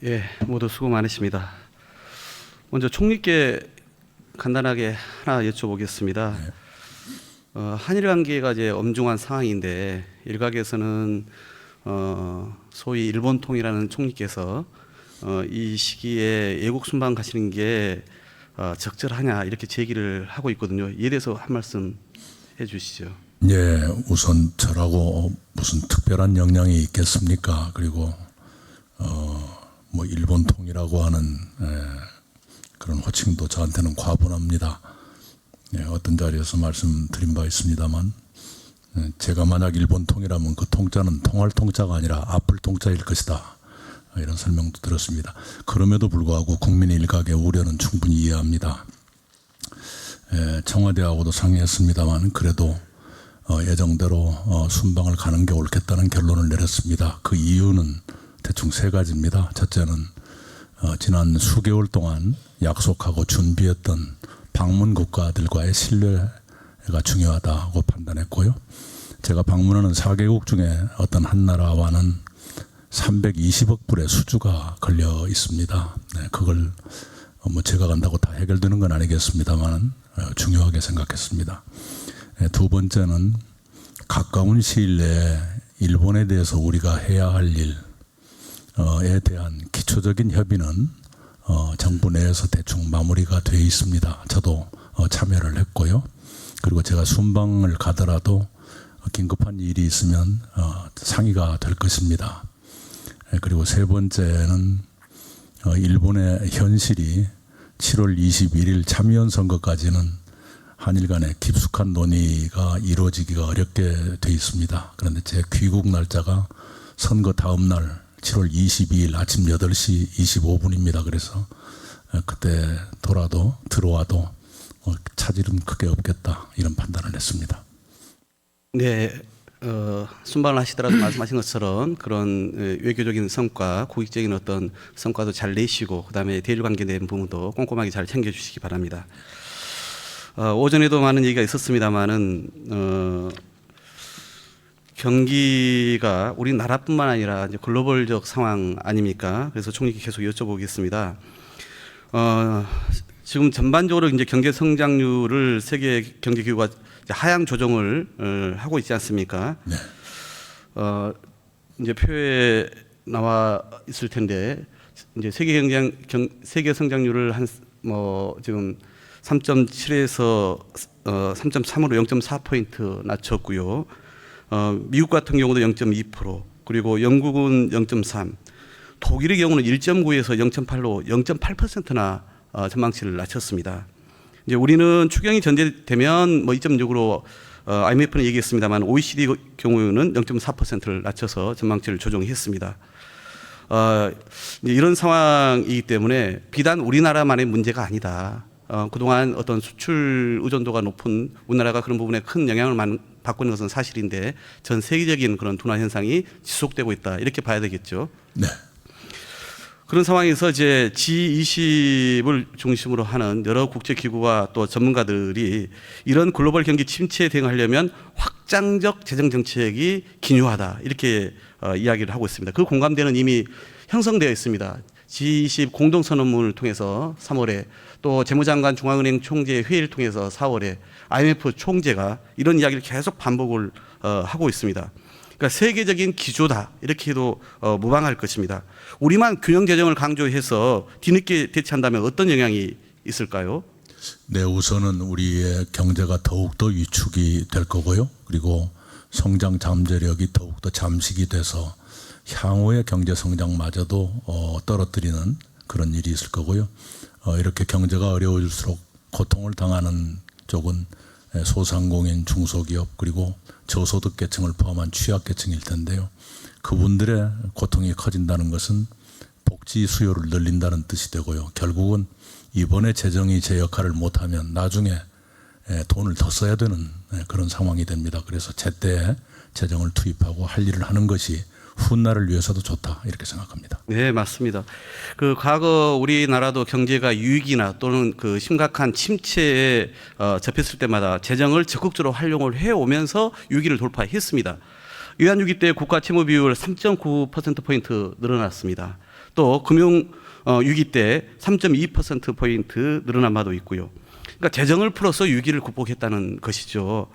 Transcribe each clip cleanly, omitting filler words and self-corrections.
예, 모두 수고 많으십니다. 먼저 총리께 간단하게 하나 여쭤보겠습니다. 한일 관계가 이제 엄중한 상황인데 일각에서는 소위 일본통이라는 총리께서 이 시기에 예국 순방 가시는 게 적절하냐 이렇게 제기를 하고 있거든요. 이에 대해서 한 말씀 해주시죠. 예, 우선 저라고 무슨 특별한 역량이 있겠습니까? 그리고 뭐 일본통이라고 하는 그런 호칭도 저한테는 과분합니다. 예, 어떤 자리에서 말씀드린 바 있습니다만 제가 만약 일본통이라면 그 통자는 통할 통자가 아니라 아플 통자일 것이다. 이런 설명도 들었습니다. 그럼에도 불구하고 국민의 일각의 우려는 충분히 이해합니다. 청와대하고도 상의했습니다만 그래도 예정대로 순방을 가는 게 옳겠다는 결론을 내렸습니다. 그 이유는 대충 세 가지입니다. 첫째는 지난 수개월 동안 약속하고 준비했던 방문 국가들과의 신뢰가 중요하다고 판단했고요. 제가 방문하는 4개국 중에 어떤 한 나라와는 320억 불의 수주가 걸려 있습니다. 네, 그걸 뭐 제가 간다고 다 해결되는 건 아니겠습니다만 중요하게 생각했습니다. 두 번째는 가까운 시일 내에 일본에 대해서 우리가 해야 할 일에 대한 기초적인 협의는 정부 내에서 대충 마무리가 되어 있습니다. 저도 참여를 했고요. 그리고 제가 순방을 가더라도 긴급한 일이 있으면 상의가 될 것입니다. 그리고 세 번째는 일본의 현실이 7월 21일 참의원 선거까지는 한일 간의 깊숙한 논의가 이루어지기가 어렵게 돼 있습니다. 그런데 제 귀국 날짜가 선거 다음 날 7월 22일 아침 8시 25분입니다. 그래서 그때 들어와도 차질은 크게 없겠다 이런 판단을 했습니다. 네, 순방을 하시더라도 말씀하신 것처럼 그런 외교적인 성과, 국익적인 어떤 성과도 잘 내시고 그다음에 대일 관계 된 부분도 꼼꼼하게 잘 챙겨주시기 바랍니다. 오전에도 많은 얘기가 있었습니다만은 경기가 우리나라뿐만 아니라 이제 글로벌적 상황 아닙니까? 그래서 총리께 계속 여쭤보겠습니다. 지금 전반적으로 이제 경제 성장률을 세계 경제 기구가 하향 조정을 하고 있지 않습니까? 네. 이제 표에 나와 있을 텐데 이제 세계 성장률을 지금 3.7에서 3.3으로 0.4포인트 낮췄고요. 미국 같은 경우도 0.2%, 그리고 영국은 0.3, 독일의 경우는 1.9에서 0.8로 0.8%나 전망치를 낮췄습니다. 이제 우리는 추경이 전제되면 뭐 2.6으로 IMF는 얘기했습니다만 OECD 경우는 0.4%를 낮춰서 전망치를 조정했습니다. 이제 이런 상황이기 때문에 비단 우리나라만의 문제가 아니다. 그동안 어떤 수출 의존도가 높은 우리나라가 그런 부분에 큰 영향을 받고 있는 것은 사실인데 전 세계적인 그런 둔화 현상이 지속되고 있다 이렇게 봐야 되겠죠. 네. 그런 상황에서 이제 G20을 중심으로 하는 여러 국제기구와 또 전문가들이 이런 글로벌 경기 침체에 대응하려면 확장적 재정 정책이 기묘하다 이렇게 이야기를 하고 있습니다. 그 공감대는 이미 형성되어 있습니다. G20 공동선언문을 통해서 3월에 또 재무장관 중앙은행 총재 회의를 통해서 4월에 IMF 총재가 이런 이야기를 계속 반복을 하고 있습니다. 그러니까 세계적인 기조다 이렇게 해도 무방할 것입니다. 우리만 균형 재정을 강조해서 뒤늦게 대처한다면 어떤 영향이 있을까요? 네, 우선은 우리의 경제가 더욱더 위축이 될 거고요. 그리고 성장 잠재력이 더욱더 잠식이 돼서 향후의 경제 성장마저도 떨어뜨리는 그런 일이 있을 거고요. 이렇게 경제가 어려울수록 고통을 당하는 쪽은 소상공인, 중소기업 그리고 저소득 계층을 포함한 취약계층일 텐데요. 그분들의 고통이 커진다는 것은 복지 수요를 늘린다는 뜻이 되고요. 결국은 이번에 재정이 제 역할을 못하면 나중에 돈을 더 써야 되는 그런 상황이 됩니다. 그래서 제때에 재정을 투입하고 할 일을 하는 것이 훗날을 위해서도 좋다 이렇게 생각합니다. 네, 맞습니다. 그 과거 우리나라도 경제가 위기나 또는 그 심각한 침체에 접했을 때마다 재정을 적극적으로 활용을 해오면서 위기를 돌파했습니다. 외환위기 때 국가 채무 비율 3.9%포인트 늘어났습니다. 또 금융 위기 때 3.2%포인트 늘어난 바도 있고요. 그러니까 재정을 풀어서 위기를 극복했다는 것이죠.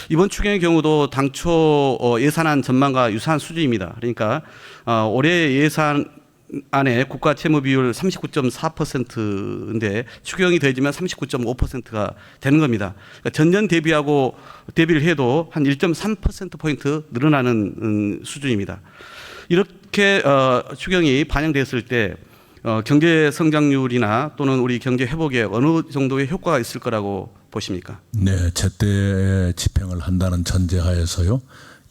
이번 추경의 경우도 당초 예산안 전망과 유사한 수준입니다. 그러니까 올해 예산 안에 국가 채무 비율 39.4%인데 추경이 더해지면 39.5%가 되는 겁니다. 그러니까 전년 대비를 해도 한 1.3%포인트 늘어나는 수준입니다. 이렇게 추경이 반영됐을 때 경제 성장률이나 또는 우리 경제 회복에 어느 정도의 효과가 있을 거라고 보십니까? 네, 제때 집행을 한다는 전제하에서요.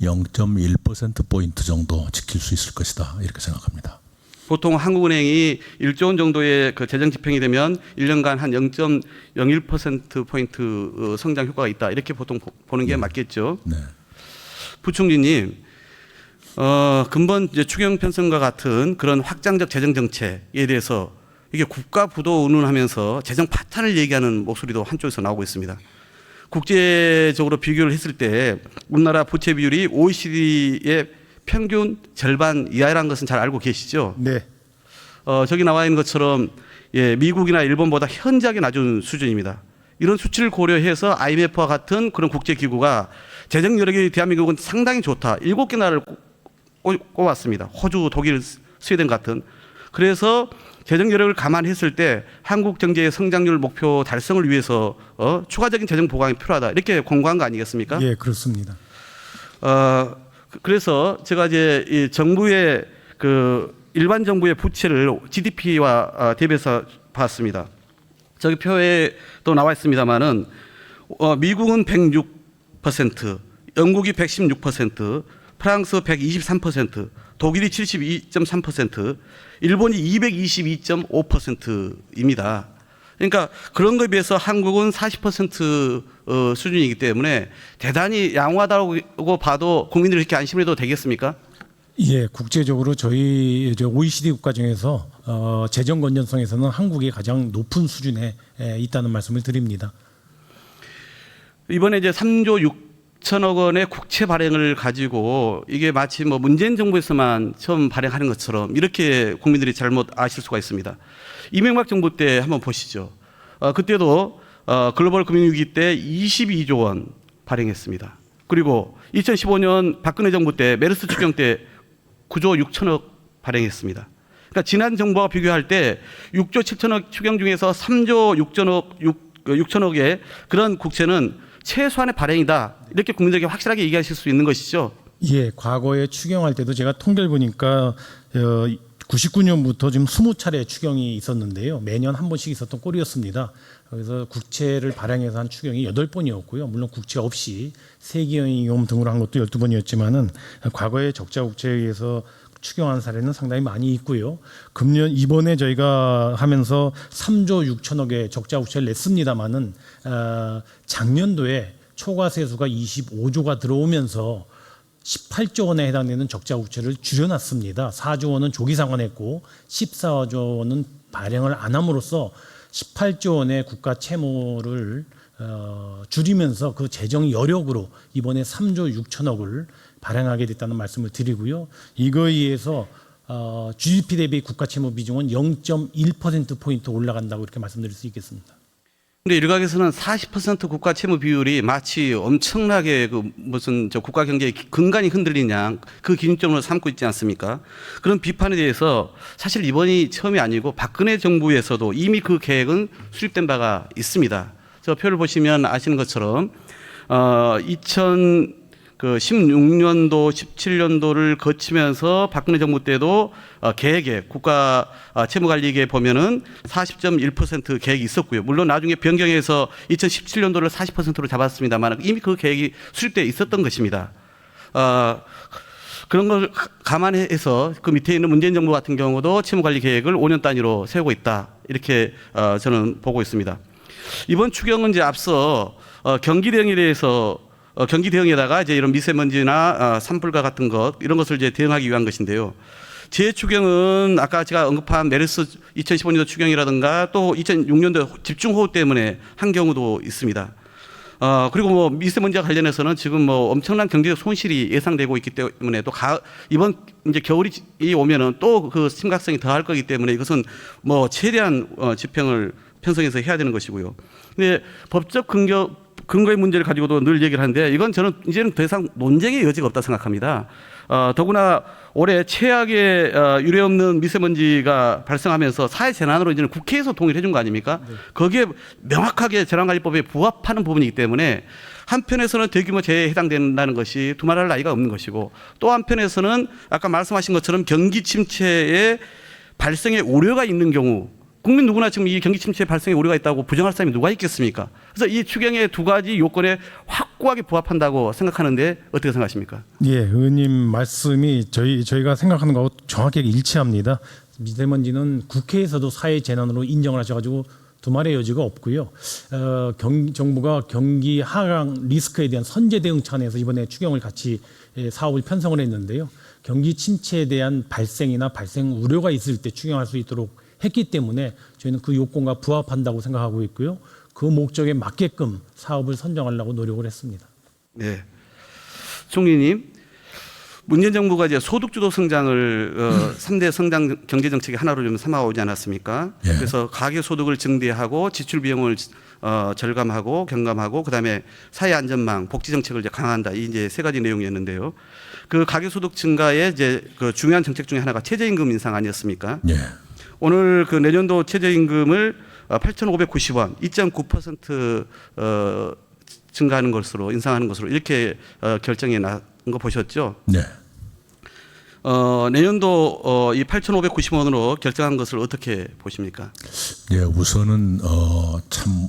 0.1%포인트 정도 지킬 수 있을 것이다. 이렇게 생각합니다. 보통 한국은행이 1조 원 정도의 그 재정 집행이 되면 1년간 한 0.01%포인트 성장 효과가 있다. 이렇게 보통 보는 게 맞겠죠. 네. 부총리님, 근본 이제 추경 편성과 같은 그런 확장적 재정 정책에 대해서 이게 국가 부도 운운하면서 재정 파탄을 얘기하는 목소리도 한쪽에서 나오고 있습니다. 국제적으로 비교를 했을 때 우리나라 부채 비율이 OECD의 평균 절반 이하라는 것은 잘 알고 계시죠? 네. 저기 나와 있는 것처럼 미국이나 일본보다 현저하게 낮은 수준입니다. 이런 수치를 고려해서 IMF와 같은 그런 국제기구가 재정 여력이 대한민국은 상당히 좋다. 7개 나라를 꼽았습니다. 호주, 독일, 스웨덴 같은. 그래서 재정 여력을 감안했을 때 한국 경제의 성장률 목표 달성을 위해서 추가적인 재정 보강이 필요하다. 이렇게 공고한 거 아니겠습니까? 예, 그렇습니다. 그래서 제가 이제 이 정부의 그 일반 정부의 부채를 GDP와 대비해서 봤습니다. 저기 표에 또 나와 있습니다만은 미국은 106%, 영국이 116%, 프랑스 123%, 독일이 72.3%, 일본이 222.5%입니다. 그러니까 그런 것에 비해서 한국은 40% 수준이기 때문에 대단히 양호하다고 봐도 국민들이 이렇게 안심을 해도 되겠습니까? 예, 국제적으로 저희 OECD 국가 중에서 재정 건전성에서는 한국이 가장 높은 수준에 있다는 말씀을 드립니다. 이번에 이제 3조 6천억 원의 국채 발행을 가지고 이게 마치 뭐 문재인 정부에서만 처음 발행하는 것처럼 이렇게 국민들이 잘못 아실 수가 있습니다. 이명박 정부 때 한번 보시죠. 그때도 글로벌 금융위기 때 22조 원 발행했습니다. 그리고 2015년 박근혜 정부 때 메르스 추경 때 9조 6천억 발행했습니다. 그러니까 지난 정부와 비교할 때 6조 7천억 추경 중에서 3조 6천억의 그런 국채는 최소한의 발행이다. 이렇게 국민들에게 확실하게 얘기하실 수 있는 것이죠. 예, 과거에 추경할 때도 제가 통계를 보니까 99년부터 지금 20차례 추경이 있었는데요. 매년 한 번씩 있었던 꼴이었습니다. 그래서 국채를 발행해서 한 추경이 8번이었고요. 물론 국채 없이 세기여행 등으로 한 것도 12번이었지만은 과거에 적자 국채에 의해서 추경한 사례는 상당히 많이 있고요. 금년 이번에 저희가 하면서 3조 6천억의 적자 국채를 냈습니다마는 작년도에 초과 세수가 25조가 들어오면서 18조 원에 해당되는 적자 국채를 줄여놨습니다. 4조 원은 조기 상환했고 14조 원은 발행을 안 함으로써 18조 원의 국가 채무를 줄이면서 그 재정 여력으로 이번에 3조 6천억을 발행하게 됐다는 말씀을 드리고요. 이거에 의해서 GDP 대비 국가 채무 비중은 0.1%포인트 올라간다고 이렇게 말씀드릴 수 있겠습니다. 근데 일각에서는 40% 국가 채무 비율이 마치 엄청나게 그 무슨 저 국가 경제의 근간이 흔들린 양 그 기준점으로 삼고 있지 않습니까? 그런 비판에 대해서 사실 이번이 처음이 아니고 박근혜 정부에서도 이미 그 계획은 수립된 바가 있습니다. 저 표를 보시면 아시는 것처럼 2016년도, 17년도를 거치면서 박근혜 정부 때도 계획에 국가 채무관리계에 보면은 40.1% 계획이 있었고요. 물론 나중에 변경해서 2017년도를 40%로 잡았습니다만 이미 그 계획이 수립되어 있었던 것입니다. 그런 걸 감안해서 그 밑에 있는 문재인 정부 같은 경우도 채무관리 계획을 5년 단위로 세우고 있다. 이렇게 저는 보고 있습니다. 이번 추경은 이제 앞서 경기 대응에 대해서 경기 대응에다가 이제 이런 미세먼지나 산불과 같은 것 이런 것을 이제 대응하기 위한 것인데요. 제 추경은 아까 제가 언급한 메르스 2015년도 추경이라든가 또 2006년도 집중호우 때문에 한 경우도 있습니다. 그리고 뭐 미세먼지와 관련해서는 지금 뭐 엄청난 경제적 손실이 예상되고 있기 때문에 또 이번 이제 겨울이 오면은 또 그 심각성이 더할 거기 때문에 이것은 뭐 최대한 집행을 편성해서 해야 되는 것이고요. 근데 법적 근거의 문제를 가지고도 늘 얘기를 하는데 이건 저는 이제는 더 이상 논쟁의 여지가 없다 생각합니다. 더구나 올해 최악의 유례없는 미세먼지가 발생하면서 사회 재난으로 이제는 국회에서 동의를 해준 거 아닙니까? 네. 거기에 명확하게 재난관리법에 부합하는 부분이기 때문에 한편에서는 대규모 재해에 해당된다는 것이 두말할 나위가 없는 것이고 또 한편에서는 아까 말씀하신 것처럼 경기 침체의 발생의 우려가 있는 경우 국민 누구나 지금 이 경기 침체 발생에 우려가 있다고 부정할 사람이 누가 있겠습니까? 그래서 이 추경의 두 가지 요건에 확고하게 부합한다고 생각하는데 어떻게 생각하십니까? 예, 의원님 말씀이 저희가 생각하는 거하고 정확하게 일치합니다. 미세먼지는 국회에서도 사회 재난으로 인정을 하셔가지고 두말의 여지가 없고요. 정부가 경기 하강 리스크에 대한 선제 대응 차원에서 이번에 추경을 같이 사업을 편성을 했는데요. 경기 침체에 대한 발생이나 발생 우려가 있을 때 추경할 수 있도록 했기 때문에 저희는 그 요건과 부합한다고 생각하고 있고요. 그 목적에 맞게끔 사업을 선정하려고 노력을 했습니다. 네, 총리님, 문재인 정부가 이제 소득주도 성장을 3대 성장 경제 정책의 하나로 좀 삼아오지 않았습니까? 예. 그래서 가계 소득을 증대하고 지출 비용을 절감하고 경감하고 그다음에 사회 안전망, 복지 정책을 이제 강화한다. 이 이제 세 가지 내용이었는데요. 그 가계 소득 증가의 이제 그 중요한 정책 중에 하나가 최저임금 인상 아니었습니까? 예. 오늘 그 내년도 최저임금을 8,590원, 2.9% 증가하는 것으로 인상하는 것으로 이렇게 결정이 난 거 보셨죠? 네. 내년도 이 8,590원으로 결정한 것을 어떻게 보십니까? 예, 우선은 참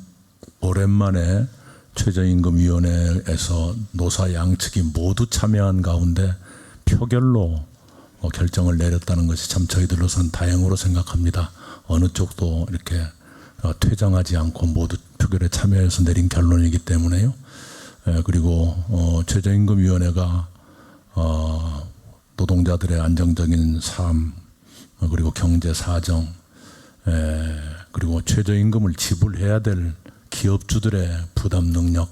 오랜만에 최저임금위원회에서 노사 양측이 모두 참여한 가운데 표결로 결정을 내렸다는 것이 참 저희들로서는 다행으로 생각합니다. 어느 쪽도 이렇게 퇴장하지 않고 모두 표결에 참여해서 내린 결론이기 때문에요. 그리고 최저임금위원회가 노동자들의 안정적인 삶 그리고 경제 사정 그리고 최저임금을 지불해야 될 기업주들의 부담 능력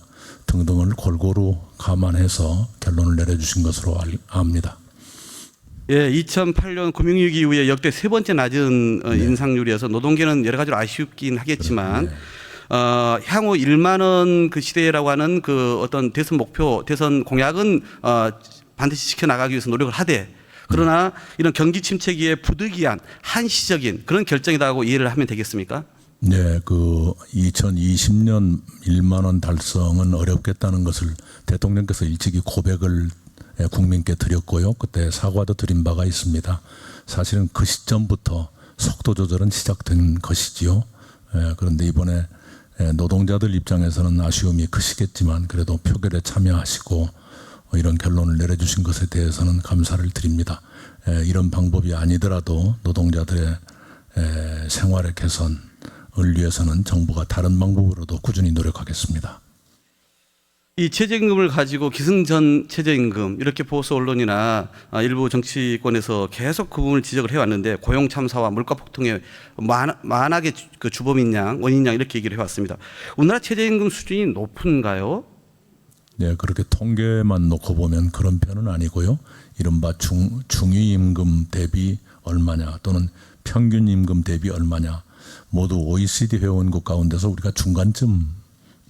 등등을 골고루 감안해서 결론을 내려주신 것으로 압니다. 예, 2008년 금융위기 이후에 역대 세 번째 낮은 네. 인상률이어서 노동계는 여러 가지로 아쉽긴 하겠지만 네. 향후 1만 원 그 시대라고 하는 그 어떤 대선 목표, 대선 공약은 반드시 지켜나가기 위해서 노력을 하되 그러나 이런 경기 침체기에 부득이한 한시적인 그런 결정이라고 이해를 하면 되겠습니까? 네, 그 2020년 1만 원 달성은 어렵겠다는 것을 대통령께서 일찍이 고백을 국민께 드렸고요. 그때 사과도 드린 바가 있습니다. 사실은 그 시점부터 속도 조절은 시작된 것이지요. 그런데 이번에 노동자들 입장에서는 아쉬움이 크시겠지만 그래도 표결에 참여하시고 이런 결론을 내려주신 것에 대해서는 감사를 드립니다. 이런 방법이 아니더라도 노동자들의 생활의 개선을 위해서는 정부가 다른 방법으로도 꾸준히 노력하겠습니다. 이 최저임금을 가지고 기승전 최저임금 이렇게 보수 언론이나 일부 정치권에서 계속 그 부분을 지적을 해왔는데 고용 참사와 물가 폭등의 만악의 그 주범인 양 원인 양 이렇게 얘기를 해왔습니다. 우리나라 최저임금 수준이 높은가요? 네, 그렇게 통계만 놓고 보면 그런 편은 아니고요. 이른바 중위임금 대비 얼마냐 또는 평균임금 대비 얼마냐 모두 OECD 회원국 가운데서 우리가 중간쯤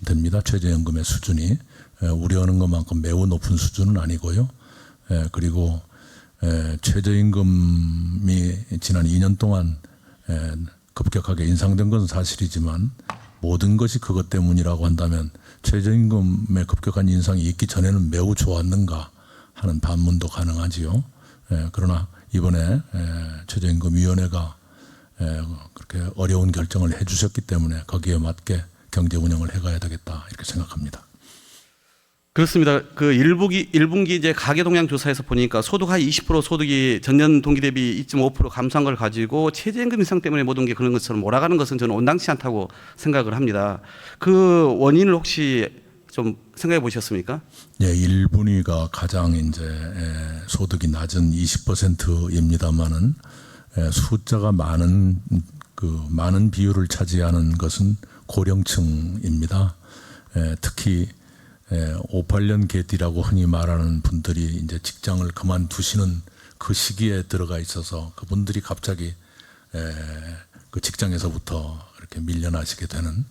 됩니다. 최저임금의 수준이 우려하는 것만큼 매우 높은 수준은 아니고요. 그리고 최저임금이 지난 2년 동안 급격하게 인상된 것은 사실이지만 모든 것이 그것 때문이라고 한다면 최저임금의 급격한 인상이 있기 전에는 매우 좋았는가 하는 반문도 가능하지요. 그러나 이번에 최저임금위원회가 그렇게 어려운 결정을 해주셨기 때문에 거기에 맞게 경제 운영을 해가야 되겠다 이렇게 생각합니다. 그렇습니다. 그 1분기 이제 가계 동향 조사에서 보니까 소득 하위 20% 소득이 전년 동기 대비 2.5% 감소한 걸 가지고 최저임금 인상 때문에 모든 게 그런 것처럼 몰아가는 것은 저는 온당치 않다고 생각을 합니다. 그 원인을 혹시 좀 생각해 보셨습니까? 예, 1분위가 가장 이제 소득이 낮은 20%입니다만은 숫자가 많은 비율을 차지하는 것은 고령층입니다. 특히 58년 개띠라고 흔히 말하는 분들이 이제 직장을 그만두시는 그 시기에 들어가 있어서 그분들이 갑자기 그 직장에서부터 이렇게 밀려나시게 되는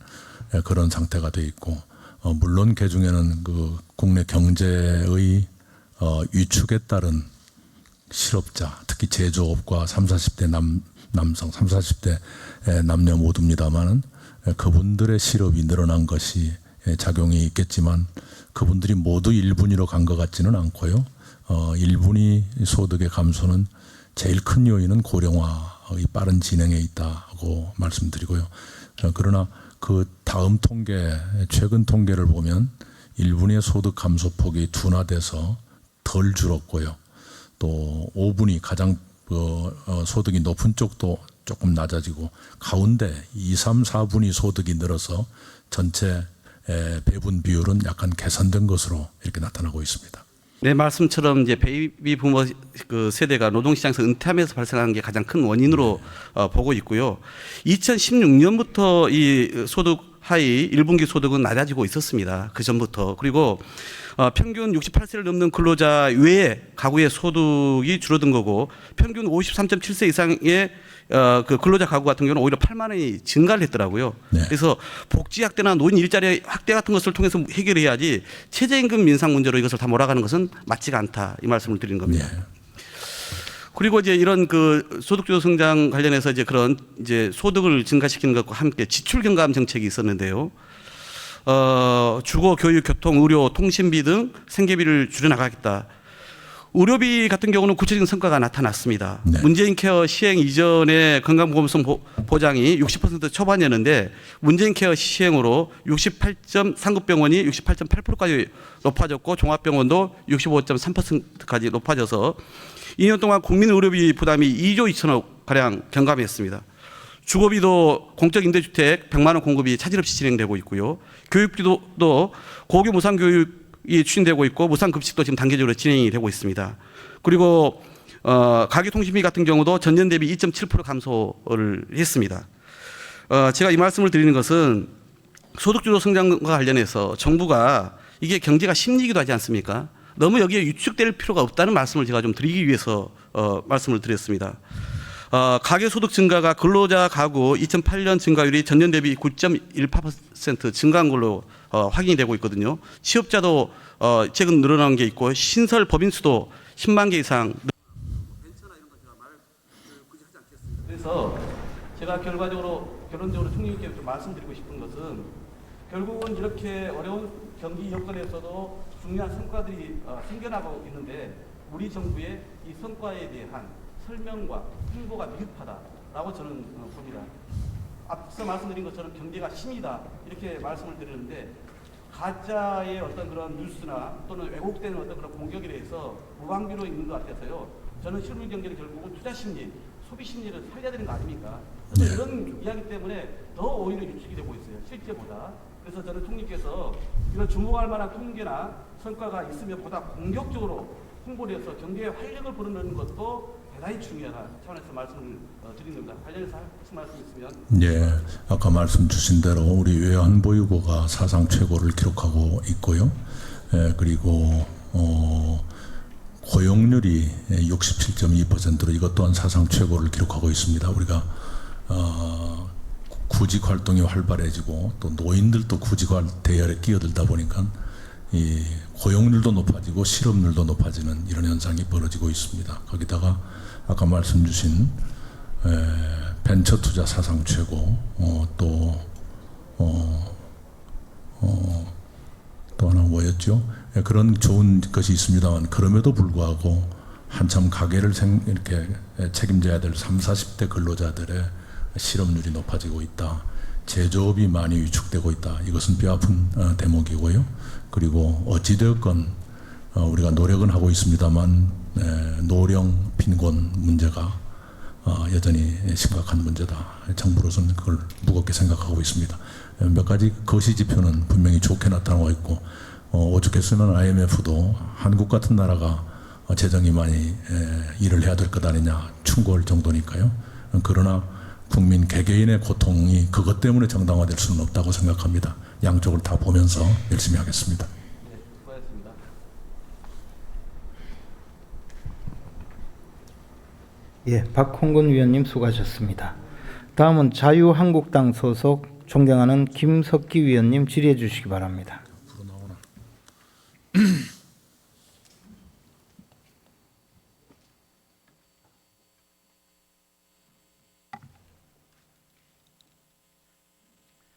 그런 상태가 돼 있고, 물론 그 중에는 그 국내 경제의 위축에 따른 실업자, 특히 제조업과 30, 40대 남성, 30, 40대 남녀 모두입니다만은 그분들의 실업이 늘어난 것이 작용이 있겠지만 그분들이 모두 1분위로 간 것 같지는 않고요. 1분위 소득의 감소는 제일 큰 요인은 고령화의 빠른 진행에 있다고 말씀드리고요. 그러나 그 다음 통계, 최근 통계를 보면 1분위의 소득 감소폭이 둔화돼서 덜 줄었고요. 또 5분위 가장 소득이 높은 쪽도 조금 낮아지고 가운데 2, 3, 4분위 소득이 늘어서 전체 배분 비율은 약간 개선된 것으로 이렇게 나타나고 있습니다. 네, 말씀처럼 이제 베이비 부머 그 세대가 노동시장에서 은퇴하면서 발생한 게 가장 큰 원인으로 보고 있고요. 2016년부터 이 소득 하위 1분기 소득은 낮아지고 있었습니다. 그 전부터. 그리고 평균 68세를 넘는 근로자 외에 가구의 소득이 줄어든 거고, 평균 53.7세 이상의 그 근로자 가구 같은 경우는 오히려 8만 원이 증가를 했더라고요. 네. 그래서 복지 확대나 노인 일자리 확대 같은 것을 통해서 해결해야지 최저임금 인상 문제로 이것을 다 몰아가는 것은 맞지가 않다, 이 말씀을 드리는 겁니다. 네. 그리고 이제 이런 그 소득주도 성장 관련해서 이제 그런 이제 소득을 증가시키는 것과 함께 지출 경감 정책이 있었는데요. 주거, 교육, 교통, 의료, 통신비 등 생계비를 줄여나가겠다. 의료비 같은 경우는 구체적인 성과가 나타났습니다. 네. 문재인 케어 시행 이전에 건강보험성 보장이 60% 초반이었는데 문재인 케어 시행으로 68.39병원이 68.8%까지 높아졌고 종합병원도 65.3%까지 높아져서 2년 동안 국민 의료비 부담이 2조 2천억 가량 경감했습니다. 주거비도 공적임대주택 100만 원 공급이 차질 없이 진행되고 있고요. 교육비도 고교 무상교육이 추진되고 있고 무상급식도 지금 단계적으로 진행이 되고 있습니다. 그리고 가계통신비 같은 경우도 전년 대비 2.7% 감소를 했습니다. 제가 이 말씀을 드리는 것은 소득주도 성장과 관련해서 정부가 이게 경제가 심리이기도 하지 않습니까? 너무 여기에 위축될 필요가 없다는 말씀을 제가 좀 드리기 위해서 말씀을 드렸습니다. 가계소득 증가가 근로자 가구 2008년 증가율이 전년 대비 9.18% 증가한 걸로 확인이 되고 있거든요. 취업자도 최근 늘어난 게 있고 신설 법인 수도 10만 개 이상. 그래서 제가 결론적으로 총리님께 좀 말씀드리고 싶은 것은 결국은 이렇게 어려운 경기 여건에서도 중요한 성과들이 생겨나고 있는데 우리 정부의 이 성과에 대한 설명과 홍보가 미흡하다라고 저는 봅니다. 앞서 말씀드린 것처럼 경제가 심이다 이렇게 말씀을 드리는데 가짜의 어떤 그런 뉴스나 또는 왜곡되는 어떤 그런 공격에 대해서 무방비로 있는 것 같아서요. 저는 실물 경제는 결국은 투자 심리, 소비 심리를 살려야 되는 거 아닙니까? 그래서 네. 이런 이야기 때문에 더 오히려 유축이 되고 있어요. 실제보다. 그래서 저는 총리께서 이런 주목할 만한 통계나 성과가 있으면 보다 공격적으로 홍보를 해서 경제에 활력을 불어넣는 것도 대단히 중요하다 차원에서 말씀을 드린 겁니다. 관련해서 하실 말씀 있으면. 예, 아까 말씀 주신 대로 우리 외환보유고가 사상 최고를 기록하고 있고요. 그리고 고용률이 67.2%로 이것 또한 사상 최고를 기록하고 있습니다. 우리가 구직 활동이 활발해지고 또 노인들도 구직 대열에 끼어들다 보니까 이 고용률도 높아지고 실업률도 높아지는 이런 현상이 벌어지고 있습니다. 거기다가 아까 말씀 주신 벤처 투자 사상 최고, 또 하나 뭐였죠? 그런 좋은 것이 있습니다만 그럼에도 불구하고 한참 가계를 이렇게 책임져야 될 30, 40대 근로자들의 실업률이 높아지고 있다. 제조업이 많이 위축되고 있다. 이것은 뼈아픈 대목이고요. 그리고 어찌되었건 우리가 노력은 하고 있습니다만 노령 빈곤 문제가 여전히 심각한 문제다. 정부로서는 그걸 무겁게 생각하고 있습니다. 몇 가지 거시 지표는 분명히 좋게 나타나고 있고 오죽했으면 IMF도 한국 같은 나라가 재정이 많이 일을 해야 될 것 아니냐 충고할 정도니까요. 그러나 국민 개개인의 고통이 그것 때문에 정당화될 수는 없다고 생각합니다. 양쪽을 다 보면서 열심히 하겠습니다. 예, 박홍근 위원님 수고하셨습니다. 다음은 자유한국당 소속 존경하는 김석기 위원님 질의해 주시기 바랍니다.